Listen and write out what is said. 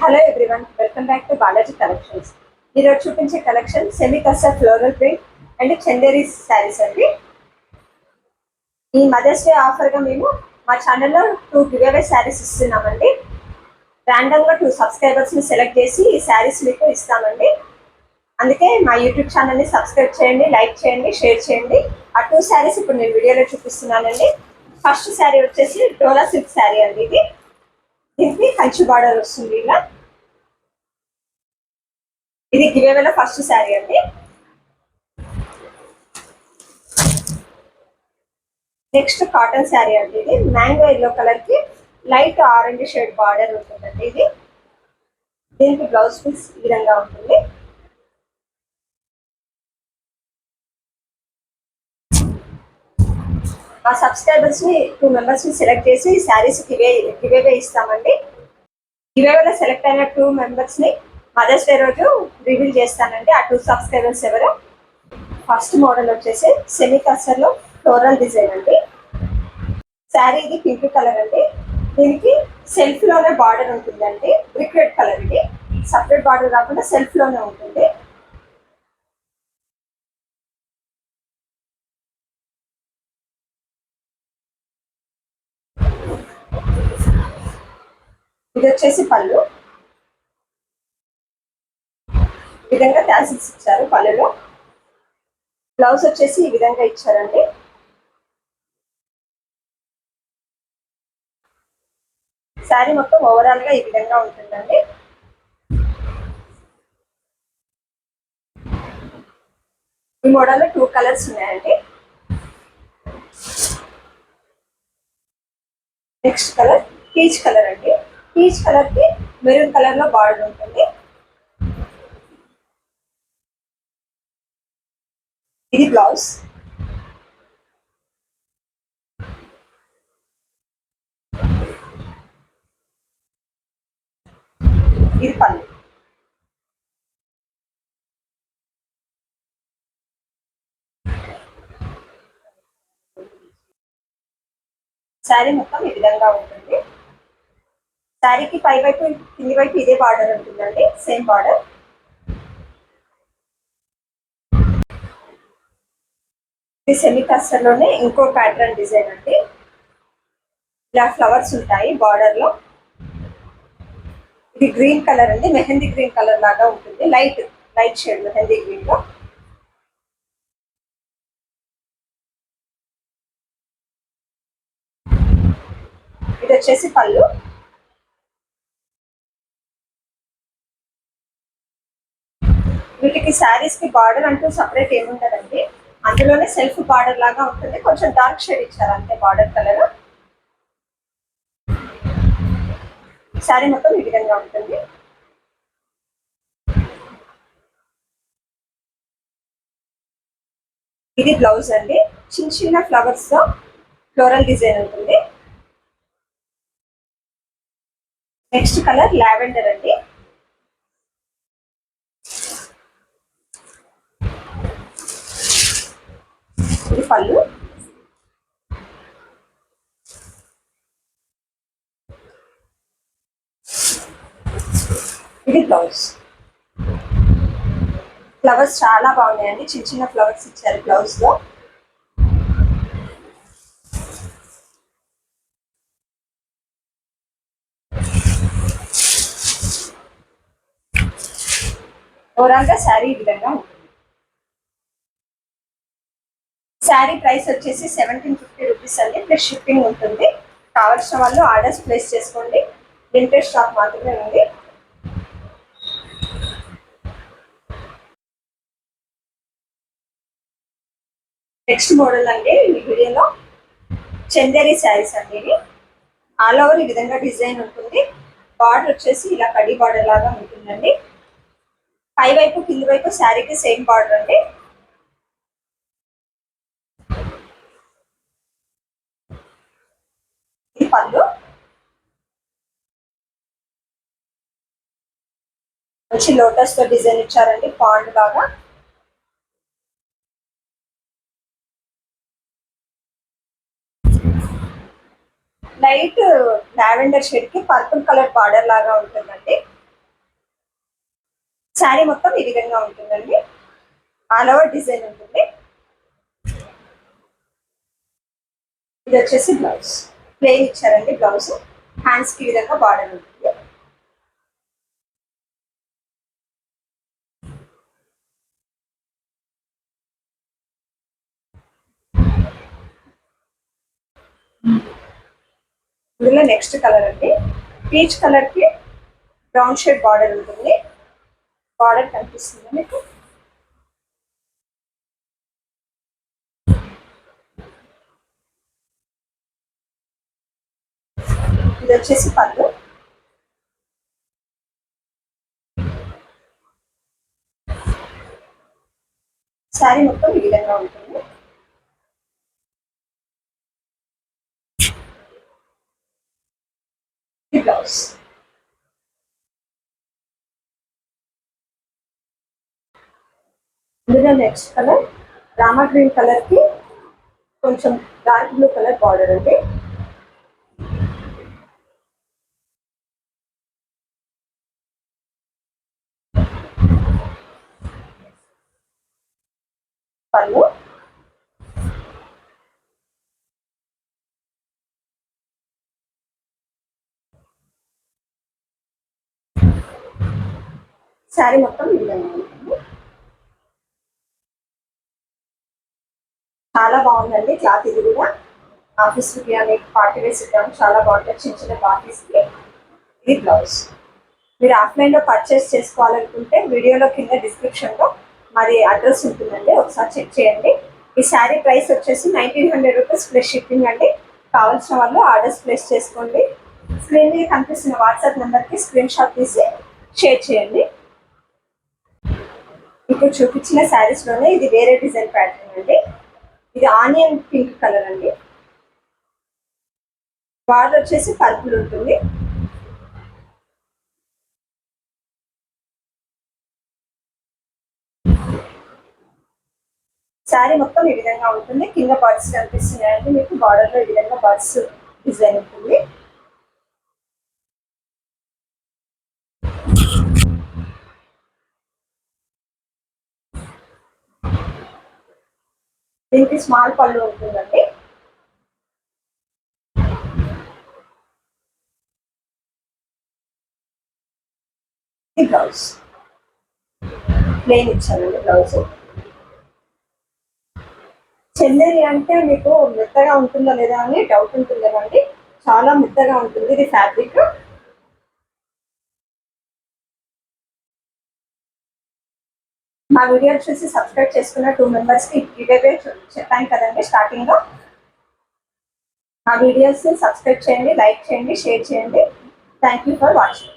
Hello everyone, welcome back to Balaji collections. ఈరోజు చూపించే collection semi కస్టర్ floral print and Chanderi saris అండి. ఈ మదర్స్ డే ఆఫర్గా మేము మా ఛానల్లో 2 గివ్ అవే శారీస్ ఇస్తున్నామండి. ర్యాండమ్గా 2 సబ్స్క్రైబర్స్ని సెలెక్ట్ చేసి ఈ శారీస్ మీకు ఇస్తామండి. అందుకే మా యూట్యూబ్ ఛానల్ని సబ్స్క్రైబ్ చేయండి, లైక్ చేయండి, షేర్ చేయండి. ఆ 2 శారీస్ ఇప్పుడు నేను వీడియోలో చూపిస్తున్నానండి. ఫస్ట్ శారీ వచ్చేసి డోలా సిల్క్ శారీ అండి. దీనికి కంచి బార్డర్ వస్తుంది. ఇలా ఇది గివేవేలో ఫస్ట్ శారీ అండి. నెక్స్ట్ కాటన్ శారీ అండి. ఇది మ్యాంగో ఎల్లో కలర్ కి లైట్ ఆరెంజ్ షేడ్ బార్డర్ ఉంటుందండి. ఇది దీనికి బ్లౌజ్ పీస్ ఈ విధంగా ఉంటుంది. ఆ సబ్స్క్రైబర్స్ ని 2 మెంబర్స్ ని సెలెక్ట్ చేసి ఈ శారీస్ గివేవే ఇస్తామండి. గివేవేలో సెలెక్ట్ అయిన 2 మెంబర్స్ ని మదర్స్ డే రోజు రివీల్ చేస్తానండి. ఆ 2 సబ్స్క్రైబర్స్ ఎవరు? ఫస్ట్ మోడల్ వచ్చేసి సెమీ కస్టర్ లో ఫ్లోరల్ డిజైన్ అండి. శారీ ఇది పింక్ కలర్ అండి. దీనికి సెల్ఫ్ లోనే బార్డర్ ఉంటుందండి. Brick red colour. ఇది సపరేట్ బార్డర్ కాకుండా సెల్ఫ్ లోనే ఉంటుంది. ఇది వచ్చేసి పళ్ళు. ఈ విధంగా టాసిల్స్ ఇచ్చారు పళ్ళులో. బ్లౌజ్ వచ్చేసి ఈ విధంగా ఇచ్చారండి. శారీ మొత్తం ఓవరాల్ గా ఈ విధంగా ఉంటుందండి. ఈ మోడల్లో 2 కలర్స్ ఉన్నాయండి. నెక్స్ట్ కలర్ పీచ్ కలర్ అండి. పీచ్ కలర్ కి మెరూన్ కలర్ లో బార్డర్ ఉంటుంది. ఇది బ్లౌజ్. ఇది పళ్ళు. శారీ మొత్తం ఈ విధంగా ఉంటుంది. శారీకి పై వైపు కింది వైపు ఇదే బార్డర్ ఉంటుందండి. Same border. ఇది సెమీ కస్టర్ లోనే ఇంకో ప్యాటర్న్ డిజైన్ అండి. ఇలా ఫ్లవర్స్ ఉంటాయి బార్డర్ లో. ఇది గ్రీన్ కలర్ అండి. మెహందీ గ్రీన్ కలర్ లాగా ఉంటుంది. లైట్ షేడ్ మెహందీ గ్రీన్ లో. ఇది వచ్చేసి పళ్ళు. వీటికి శారీస్ కి బార్డర్ అంటూ సపరేట్ ఏముంటదండి. అందులోనే సెల్ఫ్ బార్డర్ లాగా ఉంటుంది. కొంచెం డార్క్ షేడ్ ఇచ్చారు అంతే బార్డర్ కలర్. శారీ మొత్తం ఈ విధంగా ఉంటుంది. ఇది బ్లౌజ్ అండి. చిన్న చిన్న ఫ్లవర్స్ తో ఫ్లోరల్ డిజైన్ ఉంటుంది. నెక్స్ట్ కలర్ లావెండర్ అండి. ఇది పళ్ళు. ఇది బ్లౌజ్. ఫ్లవర్స్ చాలా బాగున్నాయండి. చిన్న చిన్న ఫ్లవర్స్ ఇచ్చారు బ్లౌజ్ లో. ఓవరాల్ గా శారీ ఈ విధంగా ఉంటుంది. శారీ ప్రైస్ వచ్చేసి 1750 రూపీస్ అండి. ప్లస్ షిప్పింగ్ ఉంటుంది. కావాల్సిన వాళ్ళు ఆర్డర్స్ ప్లేస్ చేసుకోండి. లిమిటెడ్ స్టాక్ మాత్రమే ఉంది. నెక్స్ట్ మోడల్ అండి ఈ వీడియోలో చందేరి శారీస్ అండి. ఇవి ఆల్ ఓవర్ ఈ విధంగా డిజైన్ ఉంటుంది. బార్డర్ వచ్చేసి ఇలా కడి బార్డర్ లాగా ఉంటుందండి. పై వైపు కింది వైపు శారీకి సేమ్ బార్డర్ అండి. ఇది పళ్ళు. వచ్చి లోటస్ తో డిజైన్ ఇచ్చారండి. పాండ్ లాగా. లైట్ లావెండర్ షేడ్ కి పర్పుల్ కలర్ బార్డర్ లాగా ఉంటుందండి. శారీ మొత్తం ఈ విధంగా ఉంటుందండి. ఆల్ ఓవర్ డిజైన్ ఉంటుంది. ఇది వచ్చేసి బ్లౌజ్ ప్లెయిన్ ఇచ్చారండి. బ్లౌజ్ హ్యాండ్స్ కి విధంగా బార్డర్ ఉంటుంది. ఇందులో నెక్స్ట్ కలర్ అండి, పీచ్ కలర్ కి బ్రౌన్ షేడ్ బార్డర్ ఉంటుంది. బార్డర్ కనిపిస్తుంది మీకు. ఇది వచ్చేసి పళ్ళు. శారీ మొత్తం ఈ విధంగా ఉంటుంది. ఇది బ్లౌజ్. ఇందులో next colour Rama green colour కి కొంచెం డార్క్ బ్లూ కలర్ బార్డర్ అండి. పళ్ళు. శారీ మొత్తం ఈ విధంగా ఉంటుంది. చాలా బాగుందండి క్లాత్. ఇది కూడా ఆఫీస్ కి కానీ పార్టీ వేస్ చాలా బాగుంటుంది. చిన్న చిన్న పార్టీస్ కి. ఇది బ్లౌజ్. మీరు ఆఫ్లైన్ లో పర్చేస్ చేసుకోవాలనుకుంటే వీడియోలో కింద డిస్క్రిప్షన్ లో మరి అడ్రస్ ఉంటుందండి, ఒకసారి చెక్ చేయండి. ఈ శారీ ప్రైస్ వచ్చేసి 1900 రూపీస్ ప్లస్ షిప్పింగ్ అండి. కావాల్సిన వాళ్ళు ఆర్డర్స్ ప్లేస్ చేసుకోండి. స్క్రీన్ మీద కనిపిస్తున్న వాట్సాప్ నెంబర్కి స్క్రీన్ షాట్ తీసి షేర్ చేయండి. ఇప్పుడు చూపించిన శారీస్ లోనే ఇది వేరే డిజైన్ ప్యాటర్న్ అండి. ఇది ఆనియన్ పింక్ కలర్ అండి. బార్డర్ వచ్చేసి పర్పుల్ ఉంటుంది. శారీ మొత్తం ఈ విధంగా ఉంటుంది. కింద బర్డ్స్ కనిపిస్తున్నాయండి మీకు. బార్డర్ లో ఈ విధంగా బర్డ్స్ డిజైన్ ఉంటుంది. దీనికి స్మాల్ పళ్ళు ఉంటుందండి. ఈ బ్లౌజ్ ప్లెయిన్ ఇచ్చానండి. బ్లౌజ్ చెందేరి అంటే మీకు మెత్తగా ఉంటుందా లేదా అని డౌట్ ఉంటుంది కదండి. చాలా మెత్తగా ఉంటుంది ఇది ఫ్యాబ్రిక్. మా వీడియో చూసి సబ్స్క్రైబ్ చేసుకున్న 2 మెంబర్స్కి గివ్ చెప్పాను కదండి స్టార్టింగ్ లో. మా వీడియోస్ సబ్స్క్రైబ్ చేయండి, లైక్ చేయండి, షేర్ చేయండి. Thank you for watching.